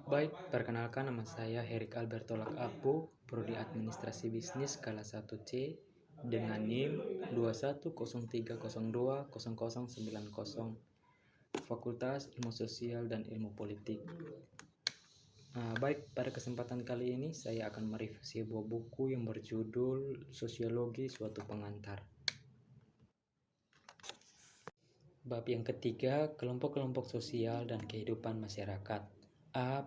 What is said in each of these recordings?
Baik, perkenalkan nama saya Herik Alberto Lakapo, Prodi Administrasi Bisnis kelas 1C dengan NIM 2103020090, Fakultas Ilmu Sosial dan Ilmu Politik. Baik, pada kesempatan kali ini saya akan mereview sebuah buku yang berjudul Sosiologi Suatu Pengantar. Bab yang ketiga, kelompok-kelompok sosial dan kehidupan masyarakat.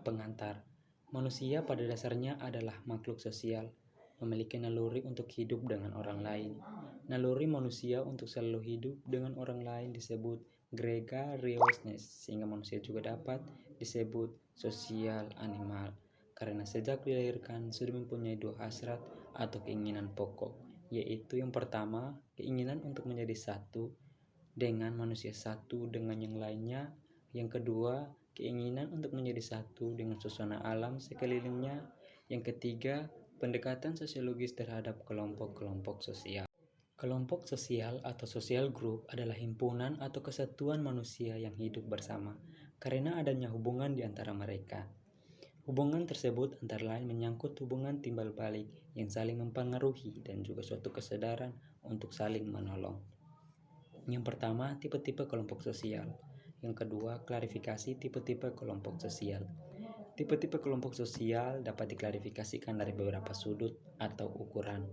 Pengantar. Manusia pada dasarnya adalah makhluk sosial, memiliki naluri untuk hidup dengan orang lain. Naluri manusia untuk selalu hidup dengan orang lain disebut gregariousness, sehingga manusia juga dapat disebut sosial animal, karena sejak dilahirkan sudah mempunyai dua hasrat atau keinginan pokok, yaitu yang pertama, keinginan untuk menjadi satu dengan manusia satu dengan yang lainnya. Yang kedua, keinginan untuk menjadi satu dengan suasana alam sekelilingnya. Yang ketiga, pendekatan sosiologis terhadap kelompok-kelompok sosial. Kelompok sosial atau social group adalah himpunan atau kesatuan manusia yang hidup bersama karena adanya hubungan di antara mereka. Hubungan tersebut antara lain menyangkut hubungan timbal balik yang saling mempengaruhi dan juga suatu kesadaran untuk saling menolong. Yang pertama, tipe-tipe kelompok sosial. Yang kedua, klarifikasi tipe-tipe kelompok sosial. Tipe-tipe kelompok sosial dapat diklarifikasikan dari beberapa sudut atau ukuran.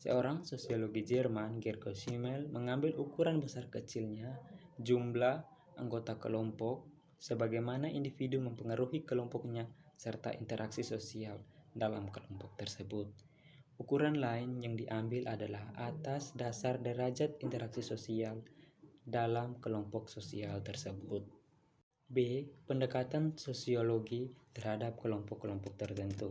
Seorang sosiologi Jerman, Gergo Simmel, mengambil ukuran besar kecilnya jumlah anggota kelompok, sebagaimana individu mempengaruhi kelompoknya, serta interaksi sosial dalam kelompok tersebut. Ukuran lain yang diambil adalah atas dasar derajat interaksi sosial dalam kelompok sosial tersebut. B. Pendekatan sosiologi terhadap kelompok-kelompok tertentu.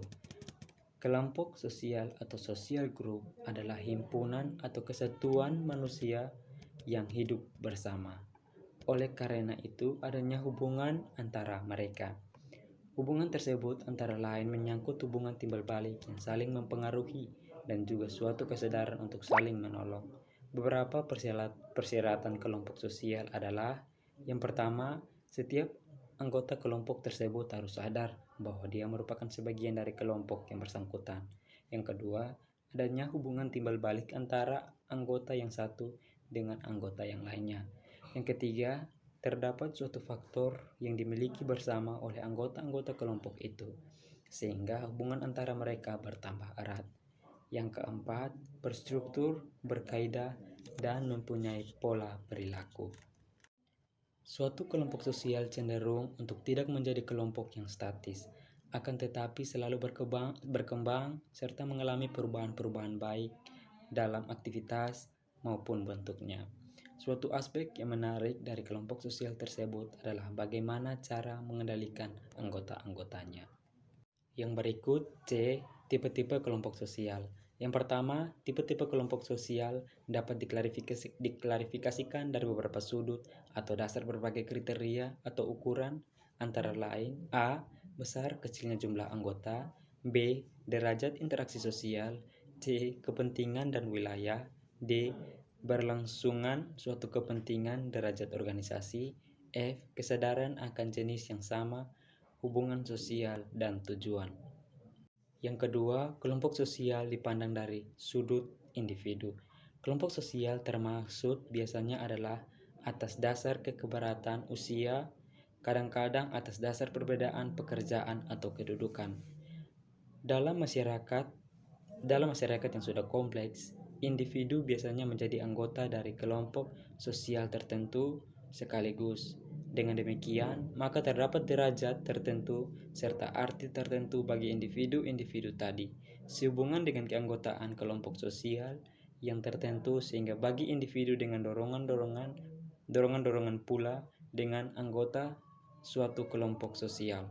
Kelompok sosial atau social group adalah himpunan atau kesatuan manusia yang hidup bersama. Oleh karena itu, adanya hubungan antara mereka. Hubungan tersebut antara lain menyangkut hubungan timbal balik yang saling mempengaruhi dan juga suatu kesadaran untuk saling menolong. Beberapa persyaratan kelompok sosial adalah: yang pertama, setiap anggota kelompok tersebut harus sadar bahwa dia merupakan sebagian dari kelompok yang bersangkutan. Yang kedua, adanya hubungan timbal balik antara anggota yang satu dengan anggota yang lainnya. Yang ketiga, terdapat suatu faktor yang dimiliki bersama oleh anggota-anggota kelompok itu, sehingga hubungan antara mereka bertambah erat. Yang keempat, berstruktur, berkaidah, dan mempunyai pola perilaku. Suatu kelompok sosial cenderung untuk tidak menjadi kelompok yang statis, akan tetapi selalu berkembang serta mengalami perubahan-perubahan baik dalam aktivitas maupun bentuknya. Suatu aspek yang menarik dari kelompok sosial tersebut adalah bagaimana cara mengendalikan anggota-anggotanya. Yang berikut C. Tipe-tipe kelompok sosial. Yang pertama, tipe-tipe kelompok sosial dapat diklarifikasikan dari beberapa sudut atau dasar berbagai kriteria atau ukuran, antara lain: A. Besar kecilnya jumlah anggota, B. Derajat interaksi sosial, C. Kepentingan dan wilayah, D. Berlangsungan suatu kepentingan derajat organisasi, F. Kesadaran akan jenis yang sama, hubungan sosial, dan tujuan. Yang kedua, kelompok sosial dipandang dari sudut individu. Kelompok sosial termaksud biasanya adalah atas dasar kekeberatan usia, kadang-kadang atas dasar perbedaan pekerjaan atau kedudukan. Dalam masyarakat yang sudah kompleks, individu biasanya menjadi anggota dari kelompok sosial tertentu sekaligus. Dengan demikian, maka terdapat derajat tertentu serta arti tertentu bagi individu-individu tadi, sehubungan dengan keanggotaan kelompok sosial yang tertentu, sehingga bagi individu dengan dorongan-dorongan pula dengan anggota suatu kelompok sosial.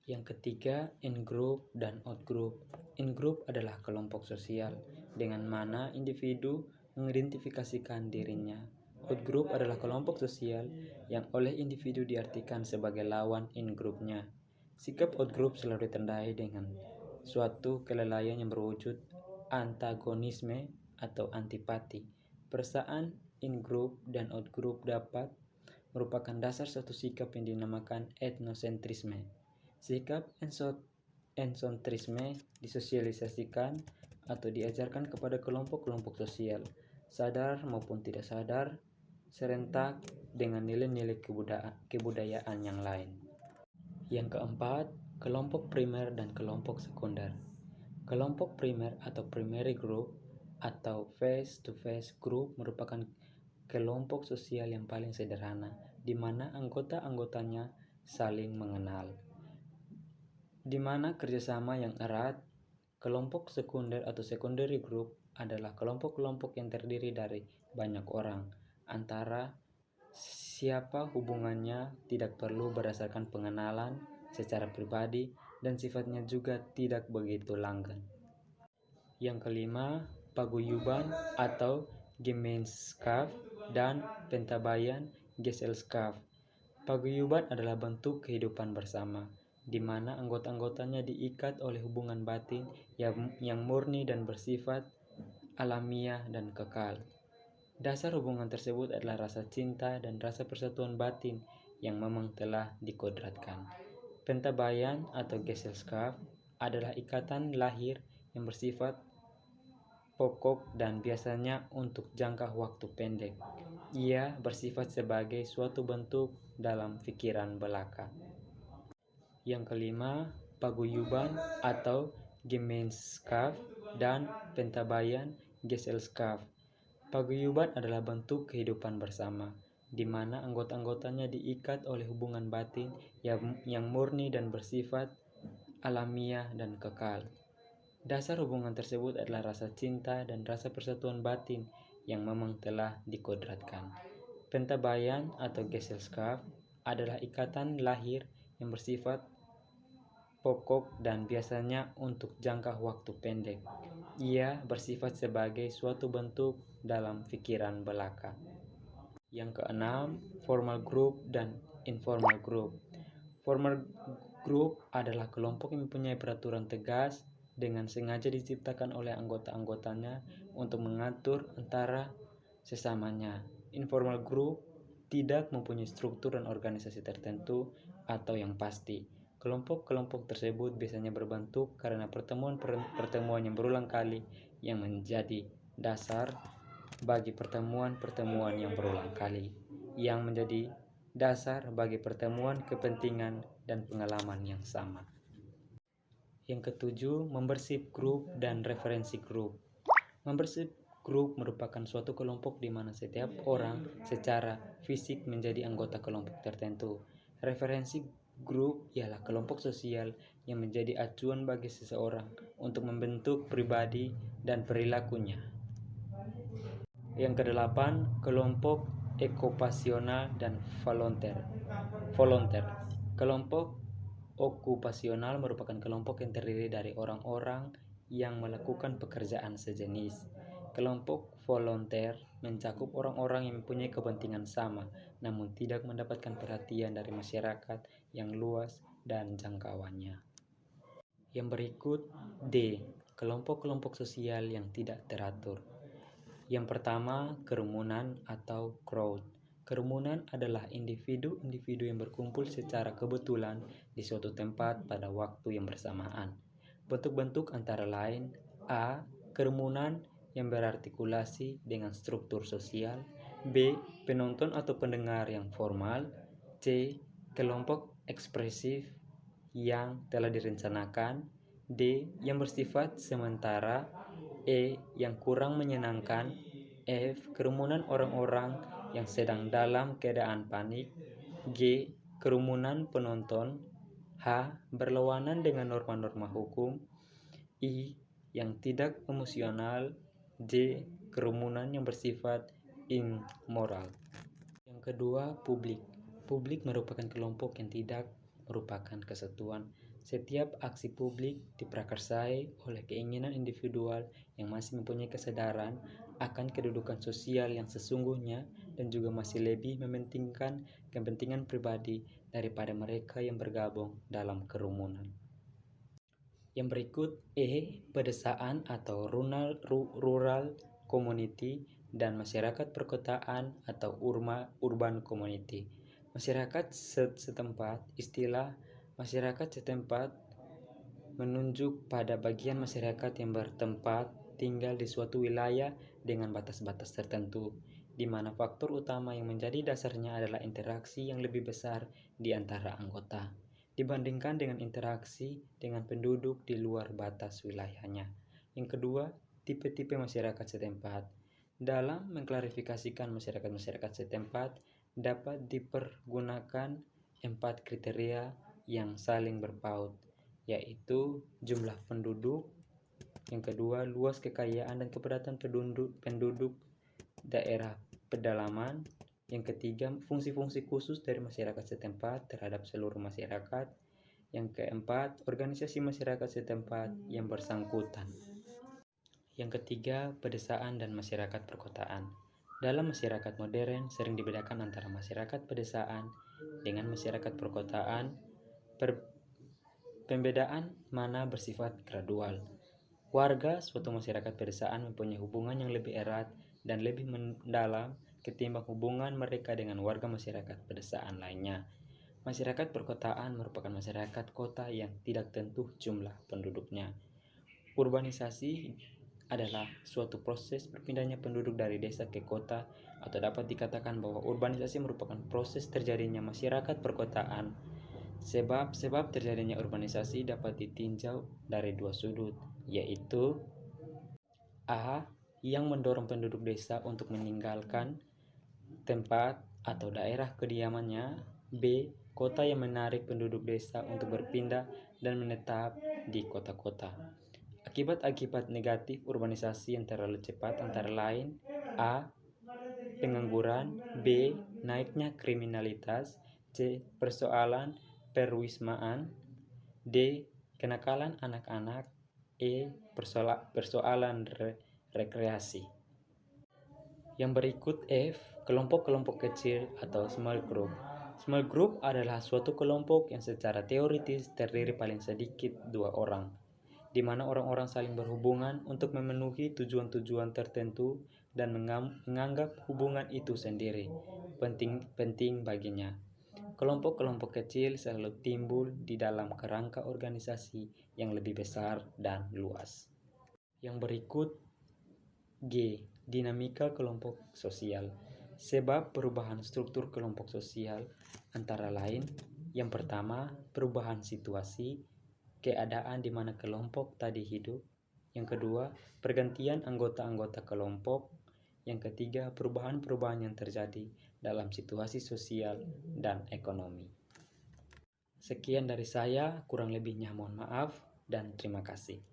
Yang ketiga, in-group dan out-group. In-group adalah kelompok sosial dengan mana individu mengidentifikasikan dirinya. Out-group adalah kelompok sosial yang oleh individu diartikan sebagai lawan in-groupnya. Sikap out-group selalu ditandai dengan suatu kelalaian yang berwujud antagonisme atau antipati. Perasaan in-group dan out-group dapat merupakan dasar suatu sikap yang dinamakan etnosentrisme. Sikap ensentrisme disosialisasikan atau diajarkan kepada kelompok-kelompok sosial, sadar maupun tidak sadar, serentak dengan nilai-nilai kebudayaan yang lain. Yang keempat, kelompok primer dan kelompok sekunder. Kelompok primer atau primary group atau face-to-face group merupakan kelompok sosial yang paling sederhana, di mana anggota-anggotanya saling mengenal, di mana kerjasama yang erat. Kelompok sekunder atau secondary group adalah kelompok-kelompok yang terdiri dari banyak orang, antara siapa hubungannya tidak perlu berdasarkan pengenalan secara pribadi dan sifatnya juga tidak begitu langgeng. Yang kelima, paguyuban atau Gemeenschap dan pentabayan Geselschap. Paguyuban adalah bentuk kehidupan bersama, di mana anggota-anggotanya diikat oleh hubungan batin yang murni dan bersifat alamiah dan kekal. Dasar hubungan tersebut adalah rasa cinta dan rasa persatuan batin yang memang telah dikodratkan. Pentabayan atau Geselschap adalah ikatan lahir yang bersifat pokok dan biasanya untuk jangka waktu pendek. Ia bersifat sebagai suatu bentuk dalam pikiran belaka. Yang kelima, paguyuban atau Gemeenschap dan pentabayan Geselschap. Paguyuban adalah bentuk kehidupan bersama, di mana anggota-anggotanya diikat oleh hubungan batin yang murni dan bersifat alamiah dan kekal. Dasar hubungan tersebut adalah rasa cinta dan rasa persatuan batin yang memang telah dikodratkan. Pentabayan atau Geselschap adalah ikatan lahir yang bersifat pokok dan biasanya untuk jangka waktu pendek. Ia bersifat sebagai suatu bentuk dalam pikiran belaka. Yang keenam, formal group dan informal group. Formal group adalah kelompok yang mempunyai peraturan tegas dengan sengaja diciptakan oleh anggota-anggotanya untuk mengatur antara sesamanya. Informal group tidak mempunyai struktur dan organisasi tertentu atau yang pasti. Kelompok-kelompok tersebut biasanya berbentuk karena pertemuan yang berulang kali yang menjadi dasar bagi pertemuan-pertemuan yang berulang kali, yang menjadi dasar bagi pertemuan kepentingan dan pengalaman yang sama. Yang ketujuh, membership group dan referensi group. Membership group merupakan suatu kelompok di mana setiap orang secara fisik menjadi anggota kelompok tertentu. Referensi grup ialah kelompok sosial yang menjadi acuan bagi seseorang untuk membentuk pribadi dan perilakunya. Yang kedelapan, kelompok okupasional dan volunteer. Kelompok okupasional merupakan kelompok yang terdiri dari orang-orang yang melakukan pekerjaan sejenis. Kelompok volunteer mencakup orang-orang yang mempunyai kepentingan sama, namun tidak mendapatkan perhatian dari masyarakat yang luas dan jangkauannya. Yang berikut D. Kelompok-kelompok sosial yang tidak teratur. Yang pertama, kerumunan atau crowd. Kerumunan adalah individu-individu yang berkumpul secara kebetulan di suatu tempat pada waktu yang bersamaan. Bentuk-bentuk antara lain: A. Kerumunan yang berartikulasi dengan struktur sosial. B. Penonton atau pendengar yang formal. C. Kelompok ekspresif yang telah direncanakan. D. Yang bersifat sementara. E. Yang kurang menyenangkan. F. Kerumunan orang-orang yang sedang dalam keadaan panik. G. Kerumunan penonton. H. Berlawanan dengan norma-norma hukum. I. Yang tidak emosional. J. Kerumunan yang bersifat immoral. Yang kedua, publik. Publik merupakan kelompok yang tidak merupakan kesatuan. Setiap aksi publik diprakarsai oleh keinginan individual yang masih mempunyai kesadaran akan kedudukan sosial yang sesungguhnya dan juga masih lebih mementingkan kepentingan pribadi daripada mereka yang bergabung dalam kerumunan. Yang berikut E. Pedesaan atau rural community dan masyarakat perkotaan atau urban community. Masyarakat setempat, istilah Masyarakat setempat menunjuk pada bagian masyarakat yang bertempat tinggal di suatu wilayah dengan batas-batas tertentu, di mana faktor utama yang menjadi dasarnya adalah interaksi yang lebih besar di antara anggota, dibandingkan dengan interaksi dengan penduduk di luar batas wilayahnya. Yang kedua, tipe-tipe masyarakat setempat. Dalam mengklarifikasikan masyarakat-masyarakat setempat, dapat dipergunakan 4 kriteria yang saling berpaut, yaitu jumlah penduduk, yang kedua luas kekayaan dan kepadatan penduduk daerah pedalaman, yang ketiga fungsi-fungsi khusus dari masyarakat setempat terhadap seluruh masyarakat, yang keempat organisasi masyarakat setempat yang bersangkutan. Yang ketiga, pedesaan dan masyarakat perkotaan. Dalam masyarakat modern sering dibedakan antara masyarakat pedesaan dengan masyarakat perkotaan. Pembedaan mana bersifat gradual. Warga suatu masyarakat pedesaan mempunyai hubungan yang lebih erat dan lebih mendalam ketimbang hubungan mereka dengan warga masyarakat pedesaan lainnya. Masyarakat perkotaan merupakan masyarakat kota yang tidak tentu jumlah penduduknya. Urbanisasi adalah suatu proses berpindahnya penduduk dari desa ke kota, atau dapat dikatakan bahwa urbanisasi merupakan proses terjadinya masyarakat perkotaan. Sebab-sebab terjadinya urbanisasi dapat ditinjau dari dua sudut, yaitu A. Yang mendorong penduduk desa untuk meninggalkan tempat atau daerah kediamannya. B. Kota yang menarik penduduk desa untuk berpindah dan menetap di kota-kota. Akibat-akibat negatif urbanisasi yang terlalu cepat antara lain: A. Pengangguran, B. Naiknya kriminalitas, C. Persoalan perwismaan, D. Kenakalan anak-anak, E. Persoalan rekreasi. Yang berikut F. Kelompok-kelompok kecil atau small group. Small group adalah suatu kelompok yang secara teoritis terdiri paling sedikit 2 orang, di mana orang-orang saling berhubungan untuk memenuhi tujuan-tujuan tertentu dan menganggap hubungan itu sendiri penting baginya. Kelompok-kelompok kecil selalu timbul di dalam kerangka organisasi yang lebih besar dan luas. Yang berikut G. Dinamika kelompok sosial. Sebab perubahan struktur kelompok sosial antara lain: yang pertama, perubahan situasi, keadaan di mana kelompok tadi hidup. Yang kedua, pergantian anggota-anggota kelompok. Yang ketiga, perubahan-perubahan yang terjadi dalam situasi sosial dan ekonomi. Sekian dari saya, kurang lebihnya mohon maaf dan terima kasih.